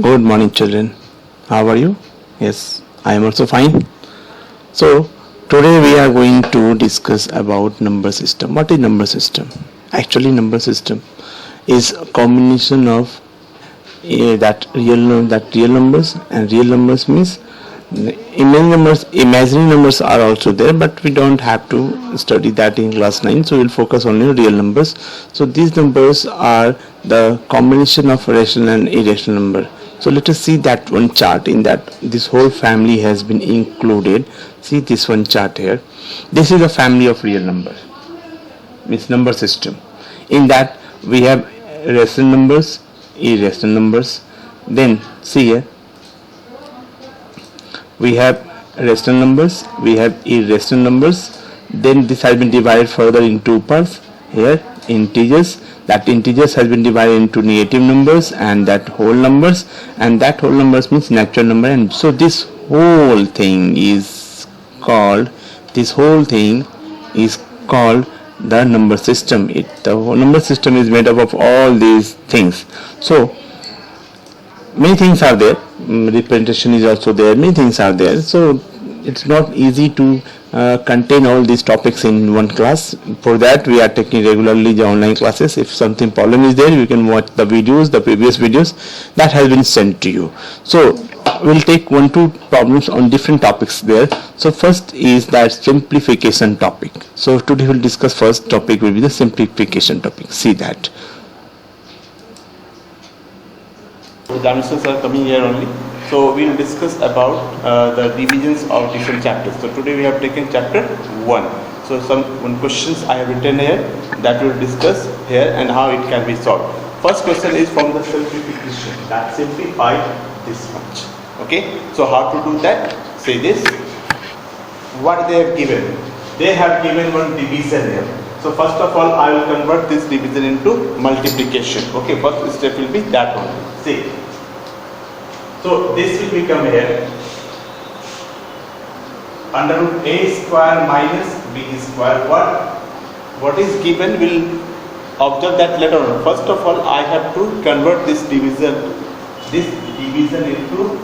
Good morning, children. How are you? Yes, I am also fine. So, today we are going to discuss about number system. What is number system? Actually, number system is a combination of that real numbers, and real numbers means imaginary numbers are also there, but we don't have to study that in class 9, so we'll focus only on real numbers. So these numbers are the combination of rational and irrational number. So let us see that one chart. In that, this whole family has been included. See this one chart here. This is a family of real number, means number system. In that we have rational numbers, irrational numbers. Then see here, we have rational numbers, we have irrational numbers. Then this has been divided further in two parts. Here integers, that integers has been divided into negative numbers and that whole numbers, and that whole numbers means natural number. And so this whole thing is called the number system. The whole number system is made up of all these things. So many things are there, representation is also there, many things are there. So it's not easy to contain all these topics in one class. For that we are taking regularly the online classes. If something problem is there, you can watch the videos, the previous videos that has been sent to you. So we'll take 1-2 problems on different topics there. So first is that simplification topic. So today we'll discuss first topic will be the simplification topic. See that. The answers are coming here only. So we will discuss about the divisions of different chapters. So today we have taken chapter 1. So some questions I have written here that we will discuss here and how it can be solved. First question is from the simplification, that simplify this much. Okay. So how to do that? Say this. What they have given? They have given one division here. So first of all, I will convert this division into multiplication. Okay. First step will be that one. See. So this will become here under root a square minus b square. What is given will observe that later on. First of all, I have to convert this division into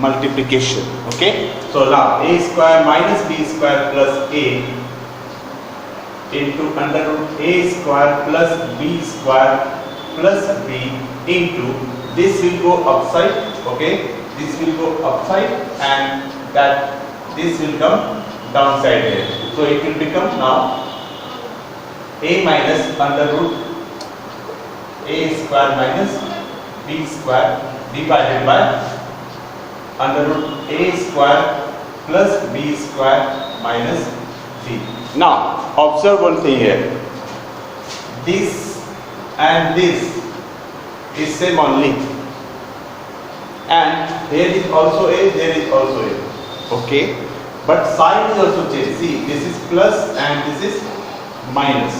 multiplication. Okay. So now a square minus b square plus a into under root a square plus b square plus b into, this will go upside. Okay, this will go upside and that this will come downside here. So it will become now a minus under root a square minus b square divided by under root a square plus b square minus b. Now observe one thing here. This and this is same only, and there is also a, there is also a. Okay, but sign is also changed. See, this is plus and this is minus.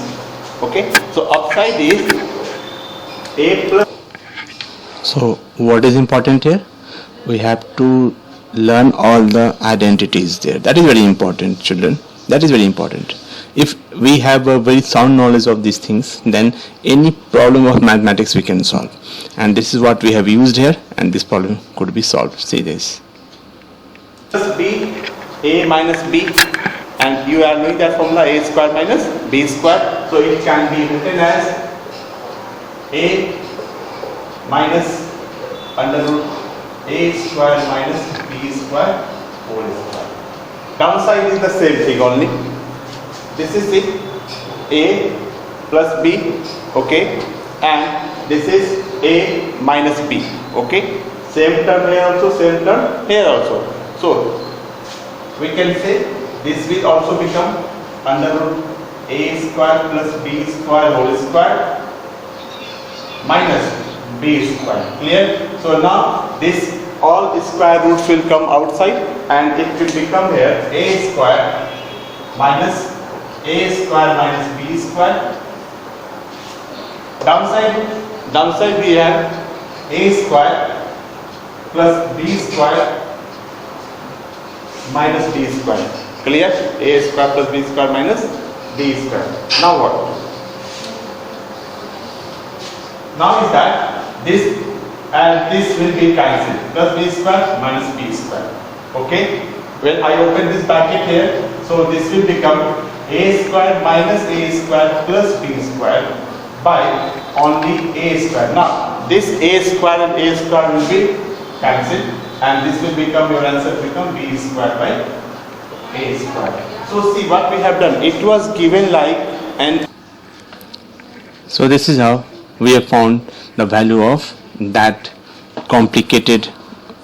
Okay, so upside is a plus. So what is important here? We have to learn all the identities there. That is very important, children. That is very important. If we have a very sound knowledge of these things, then any problem of mathematics we can solve. And this is what we have used here, and this problem could be solved. See this. Plus b, a minus b, and you are knowing that formula a square minus b square. So it can be written as a minus under root a square minus b square whole square. Downside is the same thing only. This is it, a plus b, okay, and this is a minus b, okay. Same term here also, same term here also. So we can say this will also become under root a square plus b square whole square minus b square. Clear? So now this all square roots will come outside and it will become here a square minus a square minus b square. Downside we have a square plus b square minus b square. Clear? A square plus b square minus b square. Now what? Now is that this and this will be cancelled. Plus b square minus b square. Okay. When I open this bracket here, so this will become a square minus a square plus b square by only a square. Now this a square and a square will be cancelled, and this will become, your answer become b square by a square. So see what we have done. It was given like, and So this is how we have found the value of that complicated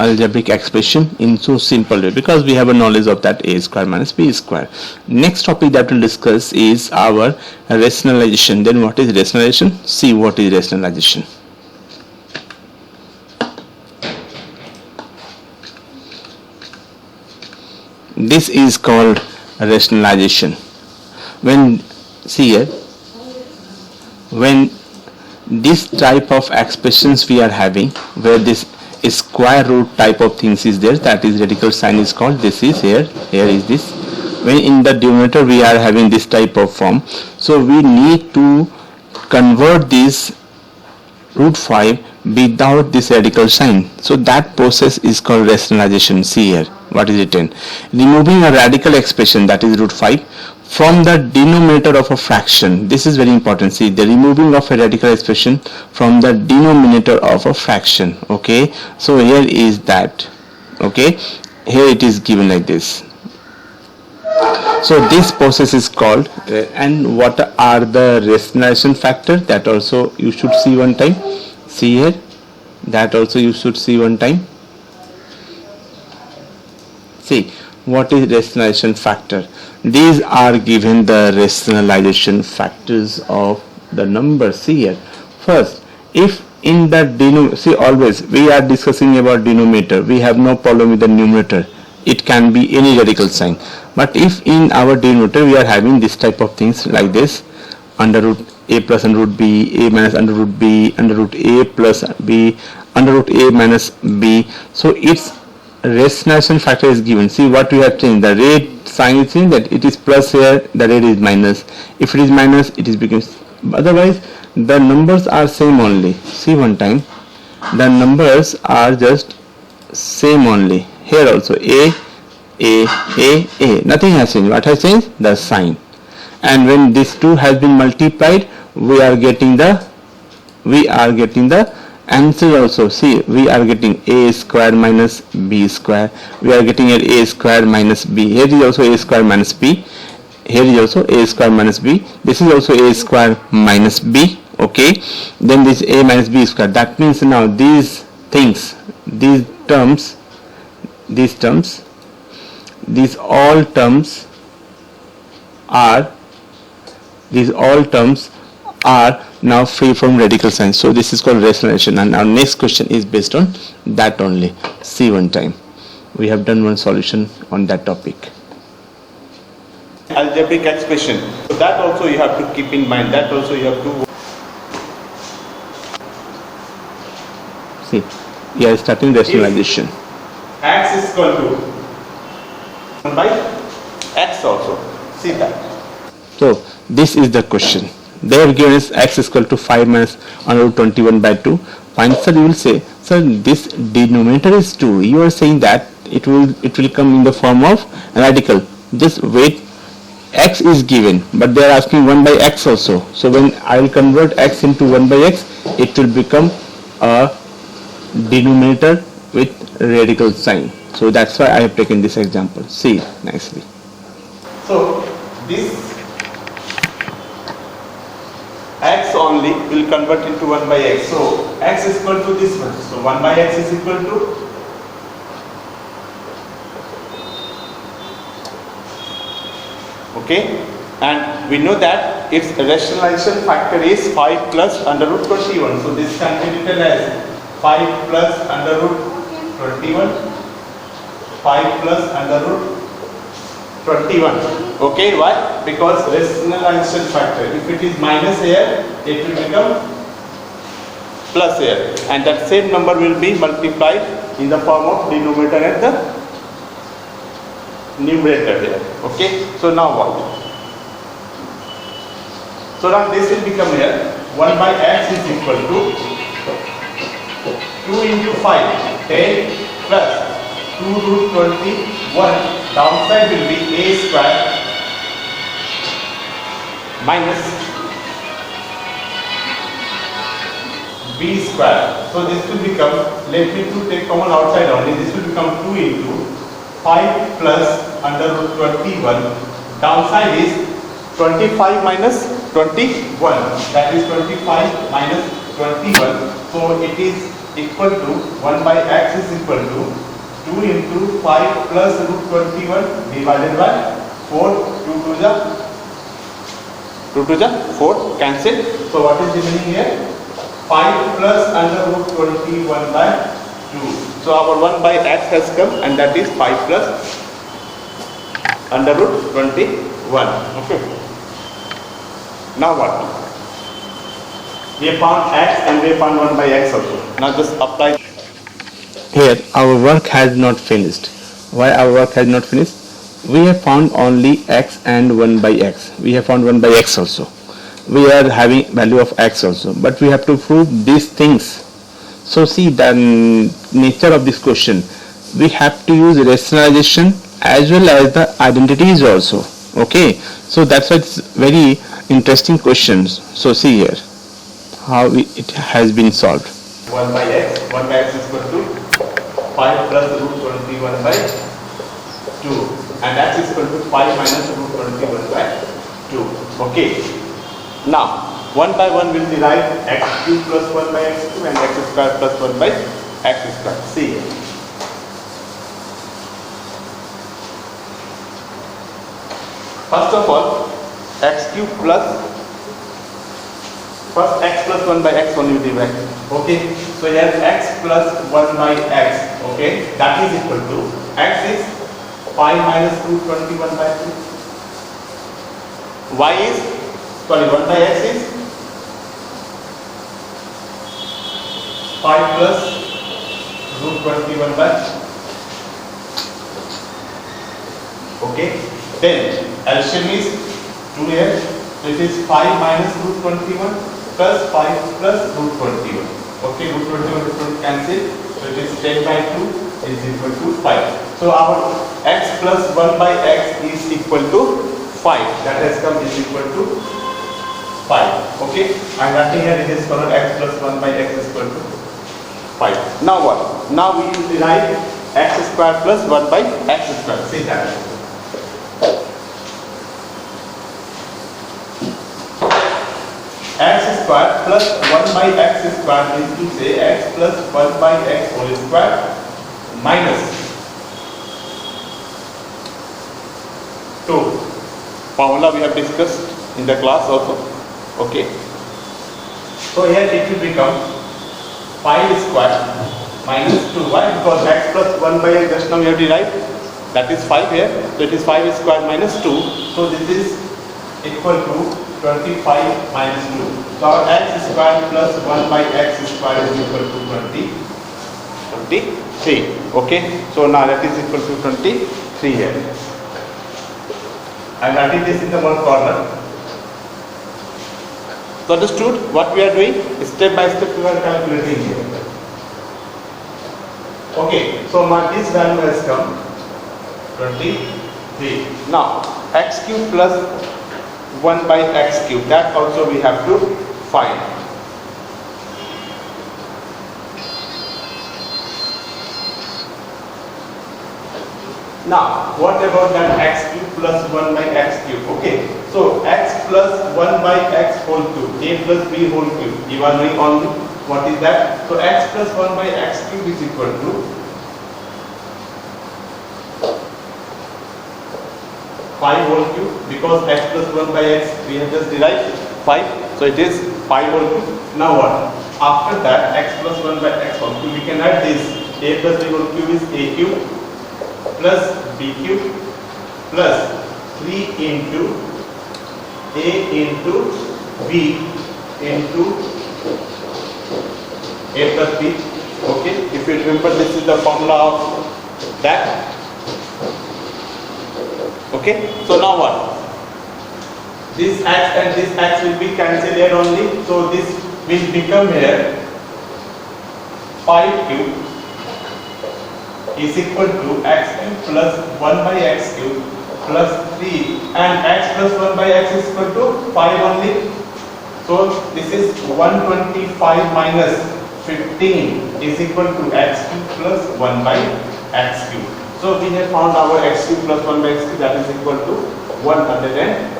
algebraic expression in so simple way, because we have a knowledge of that a square minus b square. Next topic that we'll discuss is our rationalization. Then what is rationalization? See what is rationalization. This is called rationalization. When, see here, when this type of expressions we are having, where this square root type of things is there, that is radical sign is called, this is here is this. When in the denominator we are having this type of form, so we need to convert this root 5 without this radical sign. So that process is called rationalization. See here what is written: removing a radical expression, that is root 5, from the denominator of a fraction. This is very important. See, the removing of a radical expression from the denominator of a fraction. Okay, so here is that. Okay, here it is given like this. So this process is called, and what are the rationalization factor, that also you should see one time. See here, that also you should see one time. See what is rationalization factor. These are given the rationalization factors of the number. See here, first, if in the denominator, see, always we are discussing about denominator, we have no problem with the numerator, it can be any radical sign. But if in our denominator we are having this type of things like this, under root a plus under root b, a minus under root b, under root a plus b, under root a minus b, so its rationalization factor is given. See what we have changed, the red sign is saying that it is plus here, the red is minus. If it is minus, it is becomes, otherwise the numbers are same only. See one time, the numbers are just same only. Here also a, nothing has changed. What has changed? The sign. And when this two has been multiplied, we are getting the answer also. See, we are getting a square minus b square. We are getting a square minus b. Here is also a square minus b. Here is also a square minus b. This is also a square minus b. Okay. Then this a minus b square. That means now these things, these all terms are now free from radical signs. So this is called rationalization, and our next question is based on that only. See one time, we have done one solution on that topic. algebraic expression, so that also you have to keep in mind, that also you have to see. We are starting rationalization. X is equal to 1 by x also. See that. So this is the question. They have given us x is equal to 5 minus under root 21 by 2. Fine, sir, you will say, sir, this denominator is 2. You are saying that it will come in the form of radical. Just wait, x is given, but they are asking 1 by x also. So when I will convert x into 1 by x, it will become a denominator with radical sign. So that's why I have taken this example. See nicely. So this x only will convert into 1 by x. So x is equal to this one. So 1 by x is equal to okay, and we know that its rationalization factor is 5 plus under root 21. So this can be written as 5 plus under root 21, 5 plus under root 21. Okay, why? Because rationalization factor, if it is minus here, it will become plus here, and that same number will be multiplied in the form of denominator and the numerator here. Okay, so now what? So now this will become here 1 by x is equal to 2 2 into 5, 10 plus 2 root 21. Downside will be a square minus b square. So this will become, let me to take common outside only, this will become 2 into 5 plus under root 21. Downside is 25 minus 21, that is 25 minus 21. So it is equal to 1 by x is equal to 2 into 5 plus root 21 divided by 4. 2 to the 4 cancel. So what is remaining here? 5 plus under root 21 by 2. So our 1 by x has come, and that is 5 plus under root 21. Okay. Now what? We have found x and we have found 1 by x also. Now just apply. Here our work has not finished. Why our work has not finished? We have found only x and 1 by x. We have found 1 by x also. We are having value of x also, but we have to prove these things. So see the nature of this question. We have to use rationalization as well as the identities also. Okay, so that's why it's very interesting questions. So see here how it has been solved. 1 by x is equal to 5 plus root 21 by 2, and x is equal to 5 minus root 21 by 2. Okay. Now 1 by 1 will derive x cube plus 1 by x cube and x square plus 1 by x square. See here. First of all, x cube plus, first x plus 1 by x only will derive. Okay, so here x plus 1 by x, okay, that is equal to, x is 5 minus root 21 by 2. Y is, sorry, 1 by x is 5 plus root 21 by, okay, then LCM is 2 here, so it is 5 minus root 21 plus 5 plus root 21. Okay, root 21 cancel, so it is 10 by 2 is equal to 5. So our x plus 1 by x is equal to 5. That has come is equal to 5. Okay, and writing here it is called x plus 1 by x is equal to 5. Now what? Now we will derive x square plus 1 by x square. See that. X square plus 1 by x square is to say x plus 1 by x whole square minus 2. Formula we have discussed in the class also. Okay. So here it will become 5 square minus 2. Why? Because x plus 1 by x just now we have derived. That is 5 here. So it is 5 square minus 2. So this is equal to 25 minus 2. So our x square plus 1 by x square is equal to 23. Okay. So now that is equal to 23 here. I am writing this in the one corner. So understood what we are doing? Step by step we are calculating here. Okay. So now this value has come 23. Now x cube plus 1 by x cube, that also we have to find. Now what about that x cube plus 1 by x cube? Okay, so x plus 1 by x whole cube, a plus b whole cube, you are knowing only what is that? So x plus 1 by x cube is equal to 5 whole cube, because x plus 1 by x we have just derived 5, so it is 5 whole cube. Now what? After that x plus 1 by x whole cube, we can add this, a plus b whole cube is a cube plus b cube plus 3 into a into b into a plus b. Okay, if you remember, this is the formula of that. Okay, so now what? This x and this x will be cancelled here only, so this will become here 5 cube is equal to x cube plus 1 by x cube plus 3, and x plus 1 by x is equal to 5 only. So this is 125 minus 15 is equal to x cube plus 1 by x cube. So we have found our x cube plus 1 by x cube, that is equal to 110.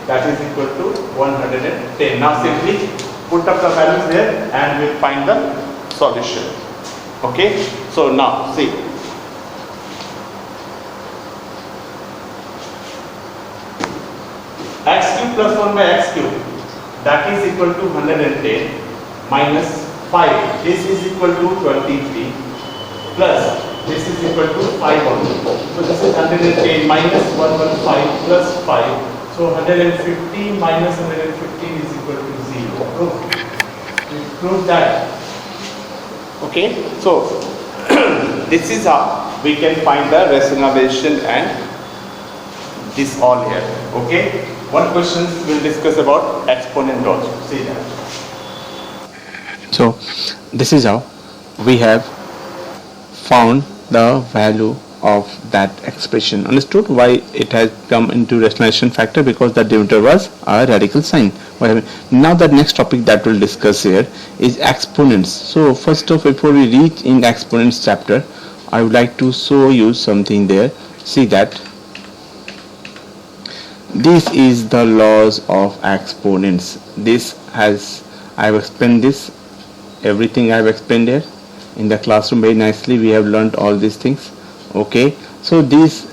That is equal to 110. Now simply put up the values there and we'll find the solution. Okay, so now see, x cube plus 1 by x cube, that is equal to 110 minus 5, this is equal to 23 plus this is equal to 5 only. So this is 110 minus 115 plus 5. So 115 minus 115 is equal to 0. We prove that. Okay, so this is how we can find the rationalization and this all here. Okay, one question we'll discuss about exponent also. See that. So this is how we have found the value of that expression. Understood why it has come into rationalization factor? Because the denominator was a radical sign. Now the next topic that we'll discuss here is exponents. So first off, before we reach in exponents chapter, I would like to show you something there. See that this is the laws of exponents. This has, I have explained this, everything I have explained here in the classroom very nicely. We have learned all these things. Okay, so these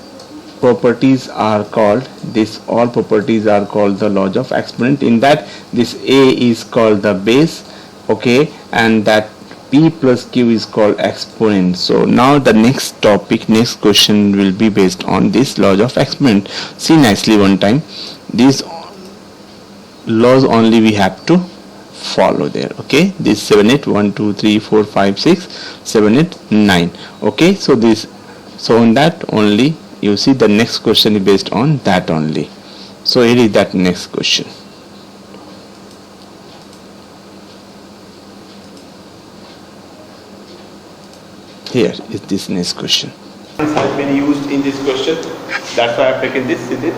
properties are called, all properties are called the laws of exponent. In that, this A is called the base, okay, and that P plus Q is called exponent. So now the next topic, next question will be based on this laws of exponent. See nicely one time, these laws only we have to follow there. Okay, this 7 8 1 2 3 4 5 6 7 8 9. Okay, so this, so on that only you see the next question is based on that only. So here is that next question. Here is this next question. Has been used in this question, that's why I have taken this. Is it?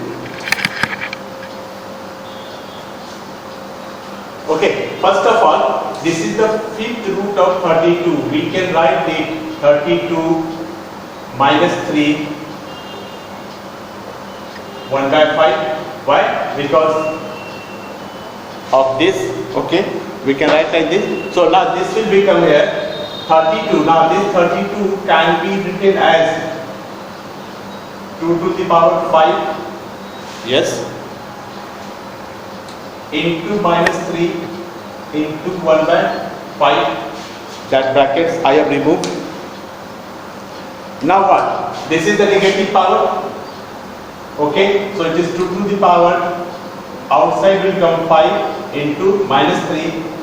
Okay, first of all, this is the fifth root of 32. We can write it 32 minus 3 1 by 5. Why? Because of this. Okay, we can write like this. So now this will become here 32. Now this 32 can be written as 2 to the power 5. Yes. Into minus 3 into 1 by 5. That brackets I have removed. Now what? This is the negative power. Okay, so it is 2 to the power, outside will come 5 into minus 3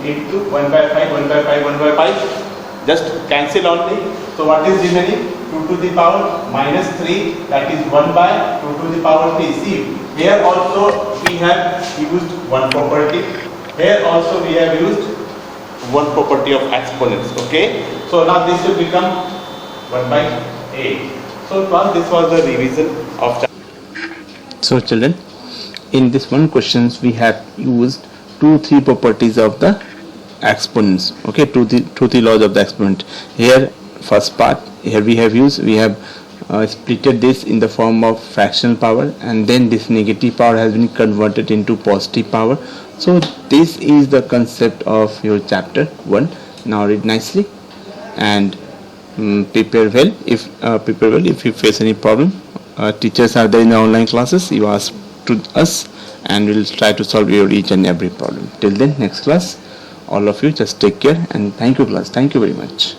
into 1 by 5, 1 by 5, 1 by 5. Just cancel only. So what is remaining? 2 to the power minus 3, that is 1 by 2 to the power 3. See, here also we have used one property. Here also we have used one property of exponents. Okay, so now this will become 1 by 8. So class, this was the revision of chapter. So children, in this one questions we have used 2-3 properties of the exponents. Okay, 2-3 laws of the exponent. Here first part, here we have splitted this in the form of fractional power, and then this negative power has been converted into positive power. So this is the concept of your chapter 1. Now read nicely and prepare well. If you face any problem, teachers are there in the online classes. You ask to us and we'll try to solve your each and every problem. Till then, next class, all of you just take care and thank you class. Thank you very much.